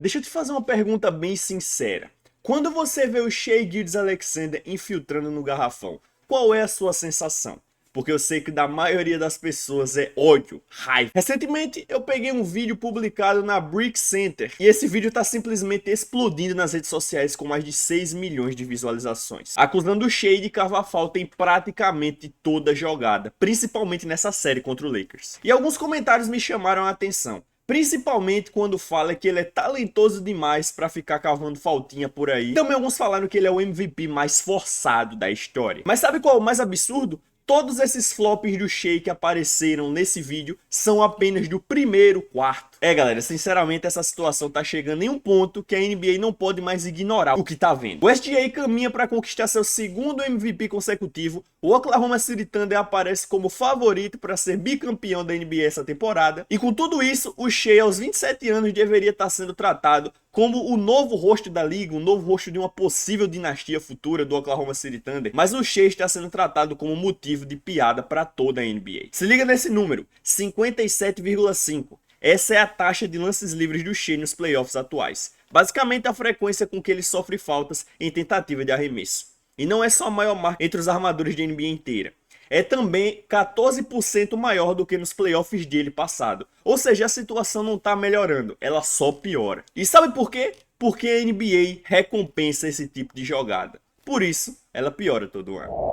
Deixa eu te fazer uma pergunta bem sincera. Quando você vê o Shai Gilgeous-Alexander infiltrando no garrafão, qual é a sua sensação? Porque eu sei que da maioria das pessoas é ódio, raiva. Recentemente eu peguei um vídeo publicado na Brick Center e esse vídeo tá simplesmente explodindo nas redes sociais com mais de 6 milhões de visualizações, acusando o Shai de cavar falta em praticamente toda jogada, principalmente nessa série contra o Lakers. E alguns comentários me chamaram a atenção. Principalmente quando fala que ele é talentoso demais pra ficar cavando faltinha por aí. Também alguns falaram que ele é o MVP mais forçado da história. Mas sabe qual é o mais absurdo? Todos esses flops do Shai que apareceram nesse vídeo são apenas do primeiro quarto. Galera, sinceramente essa situação tá chegando em um ponto que a NBA não pode mais ignorar o que tá vendo. O SGA caminha para conquistar seu segundo MVP consecutivo, o Oklahoma City Thunder aparece como favorito para ser bicampeão da NBA essa temporada, e com tudo isso, o Shai aos 27 anos deveria estar sendo tratado como o novo rosto da liga, o novo rosto de uma possível dinastia futura do Oklahoma City Thunder, mas o Shai está sendo tratado como motivo de piada para toda a NBA. Se liga nesse número, 57,5. Essa é a taxa de lances livres do Shai nos playoffs atuais. Basicamente a frequência com que ele sofre faltas em tentativa de arremesso. E não é só a maior marca entre os armadores de NBA inteira. É também 14% maior do que nos playoffs dele passado. Ou seja, a situação não está melhorando, ela só piora. E sabe por quê? Porque a NBA recompensa esse tipo de jogada. Por isso, ela piora todo ano.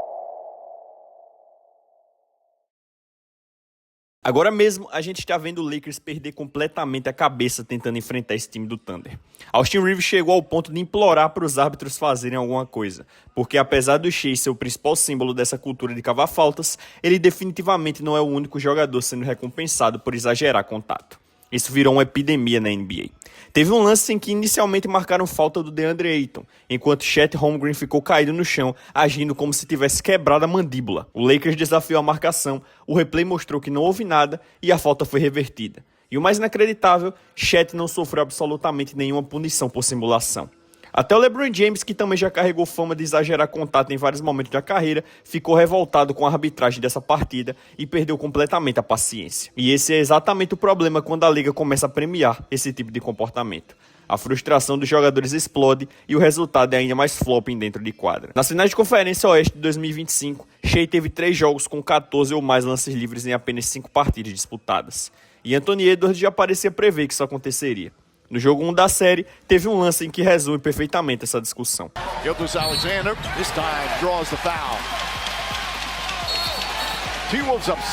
Agora mesmo, a gente está vendo o Lakers perder completamente a cabeça tentando enfrentar esse time do Thunder. Austin Reeves chegou ao ponto de implorar para os árbitros fazerem alguma coisa, porque apesar do Shai ser o principal símbolo dessa cultura de cavar faltas, ele definitivamente não é o único jogador sendo recompensado por exagerar contato. Isso virou uma epidemia na NBA. Teve um lance em que inicialmente marcaram falta do DeAndre Ayton, enquanto Chet Holmgren ficou caído no chão, agindo como se tivesse quebrado a mandíbula. O Lakers desafiou a marcação, o replay mostrou que não houve nada e a falta foi revertida. E o mais inacreditável, Chet não sofreu absolutamente nenhuma punição por simulação. Até o LeBron James, que também já carregou fama de exagerar contato em vários momentos da carreira, ficou revoltado com a arbitragem dessa partida e perdeu completamente a paciência. E esse é exatamente o problema quando a liga começa a premiar esse tipo de comportamento. A frustração dos jogadores explode e o resultado é ainda mais flopping dentro de quadra. Nas finais de Conferência Oeste de 2025, Shai teve 3 jogos com 14 ou mais lances livres em apenas 5 partidas disputadas. E Anthony Edwards já parecia prever que isso aconteceria. No jogo 1 da série, teve um lance em que resume perfeitamente essa discussão.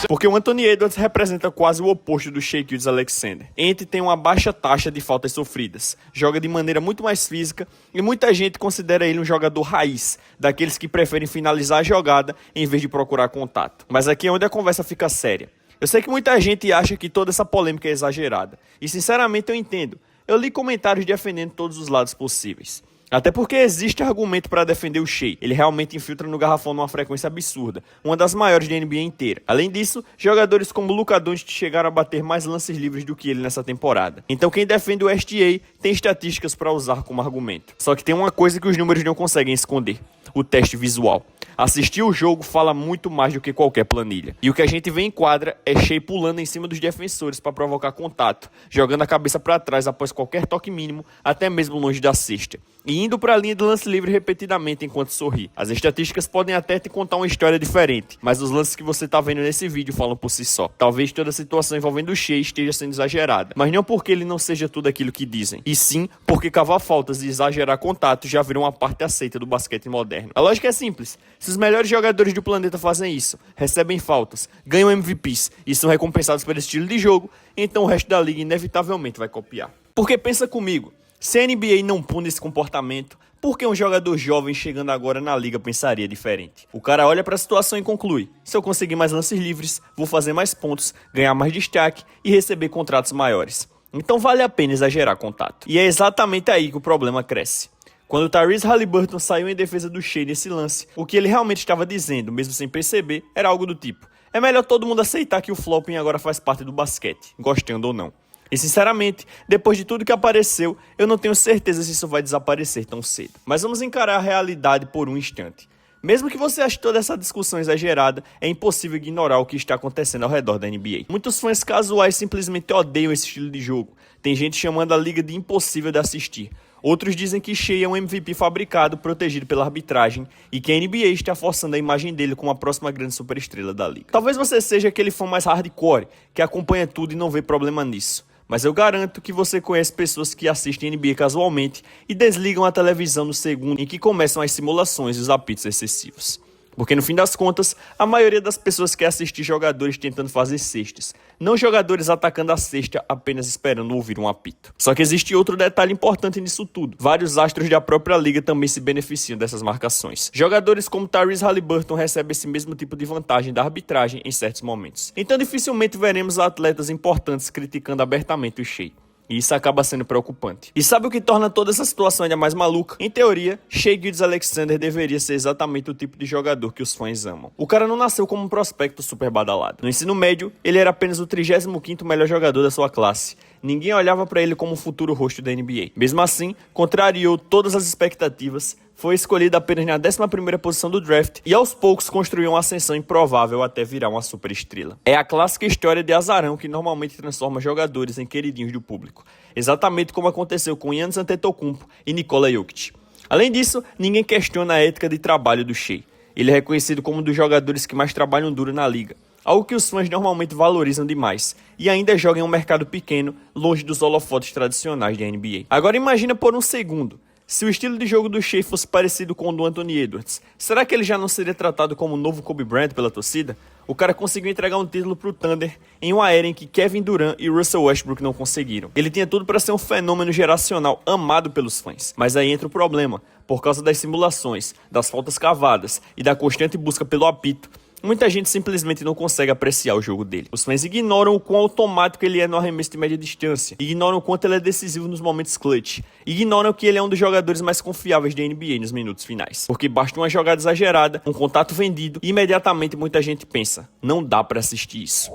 Porque o Anthony Edwards representa quase o oposto do Shai Gilgeous-Alexander. Ent tem uma baixa taxa de faltas sofridas, joga de maneira muito mais física e muita gente considera ele um jogador raiz, daqueles que preferem finalizar a jogada em vez de procurar contato. Mas aqui é onde a conversa fica séria. Eu sei que muita gente acha que toda essa polêmica é exagerada, e sinceramente eu entendo. Eu li comentários defendendo todos os lados possíveis. Até porque existe argumento para defender o Shai. Ele realmente infiltra no garrafão numa frequência absurda, uma das maiores da NBA inteira. Além disso, jogadores como Luka Doncic chegaram a bater mais lances livres do que ele nessa temporada. Então quem defende o SGA tem estatísticas para usar como argumento. Só que tem uma coisa que os números não conseguem esconder: o teste visual. Assistir o jogo fala muito mais do que qualquer planilha. E o que a gente vê em quadra é Shai pulando em cima dos defensores para provocar contato, jogando a cabeça para trás após qualquer toque mínimo, até mesmo longe da cesta, e indo para a linha de lance livre repetidamente enquanto sorri. As estatísticas podem até te contar uma história diferente, mas os lances que você tá vendo nesse vídeo falam por si só. Talvez toda a situação envolvendo o Shai esteja sendo exagerada, mas não porque ele não seja tudo aquilo que dizem, e sim porque cavar faltas e exagerar contato já viram uma parte aceita do basquete moderno. A lógica é simples: se os melhores jogadores do planeta fazem isso, recebem faltas, ganham MVPs e são recompensados pelo estilo de jogo, então o resto da liga inevitavelmente vai copiar. Porque pensa comigo, se a NBA não pune esse comportamento, por que um jogador jovem chegando agora na liga pensaria diferente? O cara olha para a situação e conclui: se eu conseguir mais lances livres, vou fazer mais pontos, ganhar mais destaque e receber contratos maiores. Então vale a pena exagerar contato. E é exatamente aí que o problema cresce. Quando Tyrese Haliburton saiu em defesa do Shai nesse lance, o que ele realmente estava dizendo, mesmo sem perceber, era algo do tipo: é melhor todo mundo aceitar que o flopping agora faz parte do basquete, gostando ou não. E sinceramente, depois de tudo que apareceu, eu não tenho certeza se isso vai desaparecer tão cedo. Mas vamos encarar a realidade por um instante. Mesmo que você ache toda essa discussão exagerada, é impossível ignorar o que está acontecendo ao redor da NBA. Muitos fãs casuais simplesmente odeiam esse estilo de jogo. Tem gente chamando a liga de impossível de assistir. Outros dizem que Shai é um MVP fabricado, protegido pela arbitragem, e que a NBA está forçando a imagem dele como a próxima grande superestrela da liga. Talvez você seja aquele fã mais hardcore, que acompanha tudo e não vê problema nisso. Mas eu garanto que você conhece pessoas que assistem NBA casualmente e desligam a televisão no segundo em que começam as simulações e os apitos excessivos. Porque no fim das contas, a maioria das pessoas quer assistir jogadores tentando fazer cestas, não jogadores atacando a cesta apenas esperando ouvir um apito. Só que existe outro detalhe importante nisso tudo. Vários astros da própria liga também se beneficiam dessas marcações. Jogadores como Tyrese Haliburton recebem esse mesmo tipo de vantagem da arbitragem em certos momentos. Então dificilmente veremos atletas importantes criticando abertamente o Shai. E isso acaba sendo preocupante. E sabe o que torna toda essa situação ainda mais maluca? Em teoria, Shai Gilgeous-Alexander deveria ser exatamente o tipo de jogador que os fãs amam. O cara não nasceu como um prospecto super badalado. No ensino médio, ele era apenas o 35º melhor jogador da sua classe. Ninguém olhava para ele como um futuro rosto da NBA. Mesmo assim, contrariou todas as expectativas, foi escolhido apenas na 11ª posição do draft e aos poucos construiu uma ascensão improvável até virar uma superestrela. É a clássica história de azarão que normalmente transforma jogadores em queridinhos do público, exatamente como aconteceu com Giannis Antetokounmpo e Nikola Jokic. Além disso, ninguém questiona a ética de trabalho do Shai. Ele é reconhecido como um dos jogadores que mais trabalham duro na liga, algo que os fãs normalmente valorizam demais, e ainda joga em um mercado pequeno, longe dos holofotes tradicionais da NBA. Agora imagina por um segundo, se o estilo de jogo do Shai fosse parecido com o do Anthony Edwards, será que ele já não seria tratado como o novo Kobe Bryant pela torcida? O cara conseguiu entregar um título pro Thunder em uma era em que Kevin Durant e Russell Westbrook não conseguiram. Ele tinha tudo para ser um fenômeno geracional amado pelos fãs, mas aí entra o problema. Por causa das simulações, das faltas cavadas e da constante busca pelo apito, muita gente simplesmente não consegue apreciar o jogo dele. Os fãs ignoram o quão automático ele é no arremesso de média distância, ignoram o quanto ele é decisivo nos momentos clutch, ignoram que ele é um dos jogadores mais confiáveis da NBA nos minutos finais. Porque basta uma jogada exagerada, um contato vendido e imediatamente muita gente pensa, não dá pra assistir isso.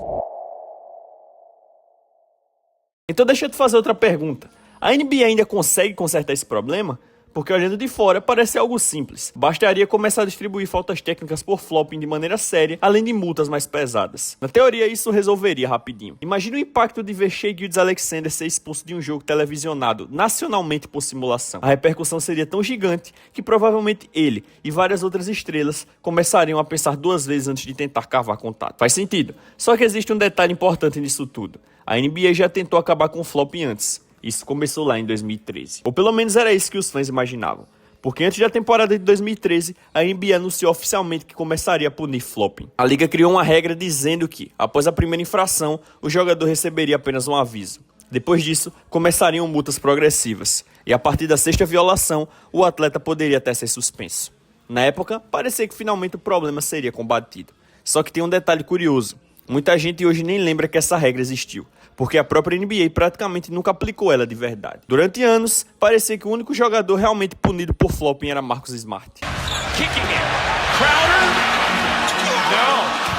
Então deixa eu te fazer outra pergunta. A NBA ainda consegue consertar esse problema? Porque olhando de fora parece algo simples. Bastaria começar a distribuir faltas técnicas por flopping de maneira séria, além de multas mais pesadas. Na teoria isso resolveria rapidinho. Imagina o impacto de ver Shai Gilgeous-Alexander ser expulso de um jogo televisionado nacionalmente por simulação. A repercussão seria tão gigante que provavelmente ele e várias outras estrelas começariam a pensar duas vezes antes de tentar cavar contato. Faz sentido. Só que existe um detalhe importante nisso tudo. A NBA já tentou acabar com o flopping antes. Isso começou lá em 2013. Ou pelo menos era isso que os fãs imaginavam. Porque antes da temporada de 2013, a NBA anunciou oficialmente que começaria a punir flopping. A liga criou uma regra dizendo que, após a primeira infração, o jogador receberia apenas um aviso. Depois disso, começariam multas progressivas. E a partir da sexta violação, o atleta poderia até ser suspenso. Na época, parecia que finalmente o problema seria combatido. Só que tem um detalhe curioso. Muita gente hoje nem lembra que essa regra existiu, porque a própria NBA praticamente nunca aplicou ela de verdade. Durante anos, parecia que o único jogador realmente punido por flopping era Marcus Smart. Kicking it. Crowder? No.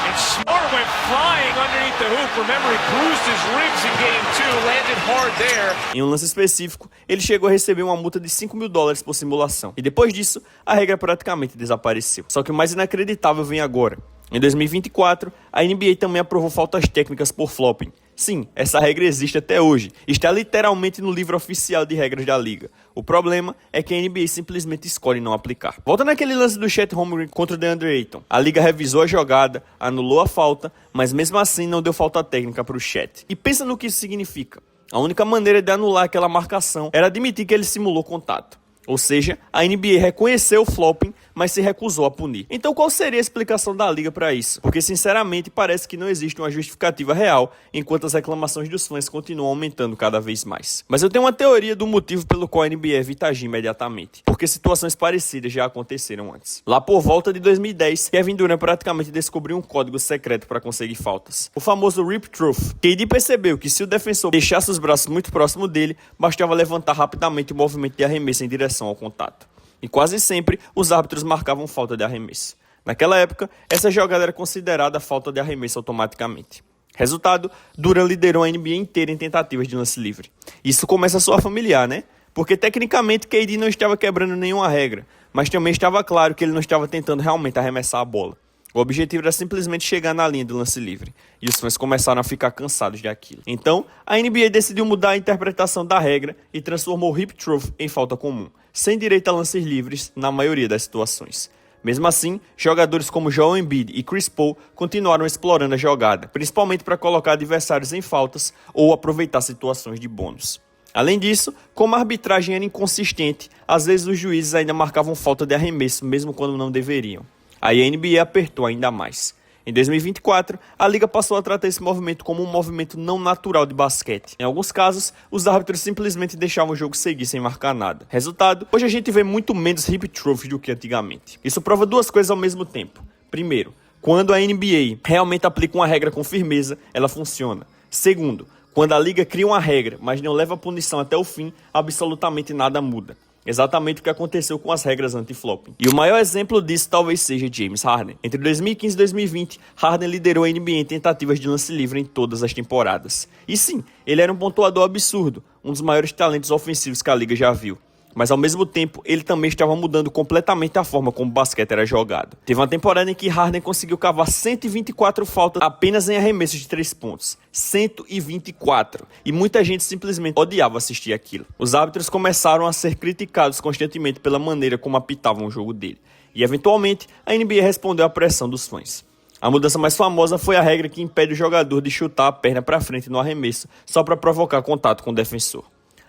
And Smart went flying underneath the hoop. Remember, he bruised his ribs in game 2, landed hard there. Em um lance específico, ele chegou a receber uma multa de $5 mil por simulação. E depois disso, a regra praticamente desapareceu. Só que o mais inacreditável vem agora. Em 2024, a NBA também aprovou faltas técnicas por flopping. Sim, essa regra existe até hoje. Está literalmente no livro oficial de regras da liga. O problema é que a NBA simplesmente escolhe não aplicar. Volta naquele lance do Chet Holmgren contra o DeAndre Ayton. A liga revisou a jogada, anulou a falta, mas mesmo assim não deu falta técnica para o Chet. E pensa no que isso significa. A única maneira de anular aquela marcação era admitir que ele simulou contato. Ou seja, a NBA reconheceu o flopping, mas se recusou a punir. Então qual seria a explicação da liga para isso? Porque sinceramente parece que não existe uma justificativa real, enquanto as reclamações dos fãs continuam aumentando cada vez mais. Mas eu tenho uma teoria do motivo pelo qual a NBA evita agir imediatamente. Porque situações parecidas já aconteceram antes. Lá por volta de 2010, Kevin Durant praticamente descobriu um código secreto para conseguir faltas. O famoso Rip Truth. KD percebeu que se o defensor deixasse os braços muito próximo dele, bastava levantar rapidamente o movimento de arremesso em direção ao contato. E quase sempre os árbitros marcavam falta de arremesso. Naquela época, essa jogada era considerada falta de arremesso automaticamente. Resultado, Durant liderou a NBA inteira em tentativas de lance livre. Isso começa a soar familiar, né? Porque tecnicamente KD não estava quebrando nenhuma regra, mas também estava claro que ele não estava tentando realmente arremessar a bola. O objetivo era simplesmente chegar na linha do lance livre, e os fãs começaram a ficar cansados daquilo. Então, a NBA decidiu mudar a interpretação da regra e transformou o hip throw em falta comum, sem direito a lances livres na maioria das situações. Mesmo assim, jogadores como Joel Embiid e Chris Paul continuaram explorando a jogada, principalmente para colocar adversários em faltas ou aproveitar situações de bônus. Além disso, como a arbitragem era inconsistente, às vezes os juízes ainda marcavam falta de arremesso mesmo quando não deveriam. Aí a NBA apertou ainda mais. Em 2024, a liga passou a tratar esse movimento como um movimento não natural de basquete. Em alguns casos, os árbitros simplesmente deixavam o jogo seguir sem marcar nada. Resultado, hoje a gente vê muito menos hip throws do que antigamente. Isso prova duas coisas ao mesmo tempo. Primeiro, quando a NBA realmente aplica uma regra com firmeza, ela funciona. Segundo, quando a liga cria uma regra, mas não leva a punição até o fim, absolutamente nada muda. Exatamente o que aconteceu com as regras anti-flopping. E o maior exemplo disso talvez seja James Harden. Entre 2015 e 2020, Harden liderou a NBA em tentativas de lance livre em todas as temporadas. E sim, ele era um pontuador absurdo, um dos maiores talentos ofensivos que a liga já viu. Mas ao mesmo tempo, ele também estava mudando completamente a forma como o basquete era jogado. Teve uma temporada em que Harden conseguiu cavar 124 faltas apenas em arremessos de 3 pontos. 124. E muita gente simplesmente odiava assistir aquilo. Os árbitros começaram a ser criticados constantemente pela maneira como apitavam o jogo dele. E eventualmente, a NBA respondeu à pressão dos fãs. A mudança mais famosa foi a regra que impede o jogador de chutar a perna para frente no arremesso só para provocar contato com o defensor.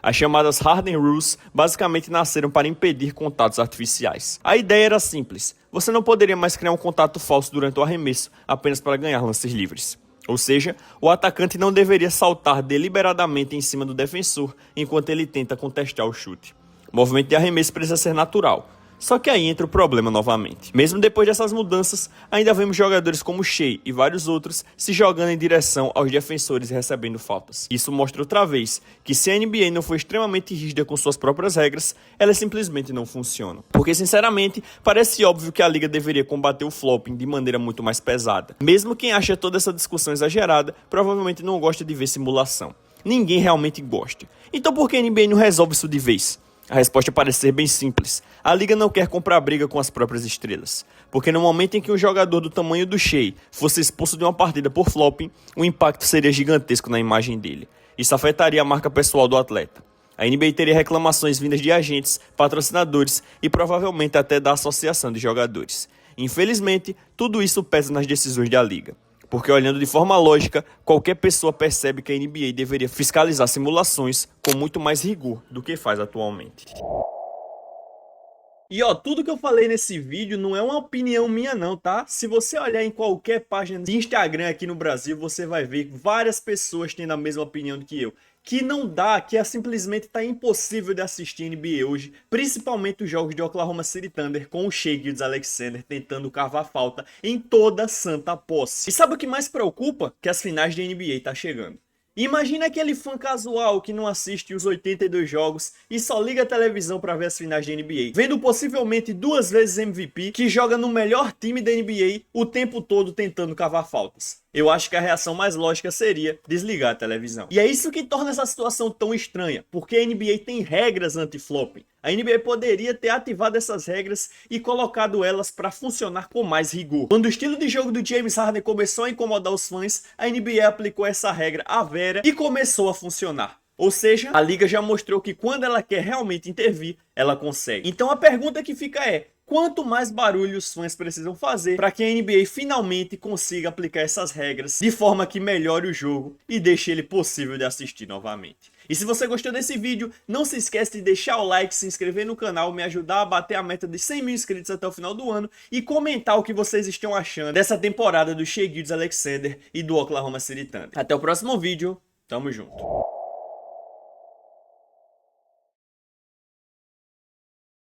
As chamadas Harden Rules basicamente nasceram para impedir contatos artificiais. A ideia era simples, você não poderia mais criar um contato falso durante o arremesso apenas para ganhar lances livres. Ou seja, o atacante não deveria saltar deliberadamente em cima do defensor enquanto ele tenta contestar o chute. O movimento de arremesso precisa ser natural. Só que aí entra o problema novamente. Mesmo depois dessas mudanças, ainda vemos jogadores como Shai e vários outros se jogando em direção aos defensores e recebendo faltas. Isso mostra outra vez que se a NBA não for extremamente rígida com suas próprias regras, elas simplesmente não funcionam. Porque sinceramente, parece óbvio que a liga deveria combater o flopping de maneira muito mais pesada. Mesmo quem acha toda essa discussão exagerada, provavelmente não gosta de ver simulação. Ninguém realmente gosta. Então por que a NBA não resolve isso de vez? A resposta parece ser bem simples. A liga não quer comprar briga com as próprias estrelas. Porque no momento em que um jogador do tamanho do Shai fosse expulso de uma partida por flopping, o impacto seria gigantesco na imagem dele. Isso afetaria a marca pessoal do atleta. A NBA teria reclamações vindas de agentes, patrocinadores e provavelmente até da associação de jogadores. Infelizmente, tudo isso pesa nas decisões da liga. Porque olhando de forma lógica, qualquer pessoa percebe que a NBA deveria fiscalizar simulações com muito mais rigor do que faz atualmente. E tudo que eu falei nesse vídeo não é uma opinião minha não, tá? Se você olhar em qualquer página de Instagram aqui no Brasil, você vai ver várias pessoas tendo a mesma opinião do que eu. Que não dá, que simplesmente tá impossível de assistir NBA hoje, principalmente os jogos de Oklahoma City Thunder com o Shai Gilgeous-Alexander tentando cavar falta em toda santa posse. E sabe o que mais preocupa? Que as finais de NBA tá chegando. Imagina aquele fã casual que não assiste os 82 jogos e só liga a televisão para ver as finais de NBA, vendo possivelmente 2 vezes MVP, que joga no melhor time da NBA o tempo todo tentando cavar faltas. Eu acho que a reação mais lógica seria desligar a televisão. E é isso que torna essa situação tão estranha, porque a NBA tem regras anti-flopping. A NBA poderia ter ativado essas regras e colocado elas para funcionar com mais rigor. Quando o estilo de jogo do James Harden começou a incomodar os fãs, a NBA aplicou essa regra à vera e começou a funcionar. Ou seja, a liga já mostrou que quando ela quer realmente intervir, ela consegue. Então a pergunta que fica é: quanto mais barulho os fãs precisam fazer para que a NBA finalmente consiga aplicar essas regras de forma que melhore o jogo e deixe ele possível de assistir novamente? E se você gostou desse vídeo, não se esquece de deixar o like, se inscrever no canal, me ajudar a bater a meta de 100 mil inscritos até o final do ano e comentar o que vocês estão achando dessa temporada do Shai Gilgeous-Alexander e do Oklahoma City Thunder. Até o próximo vídeo, tamo junto.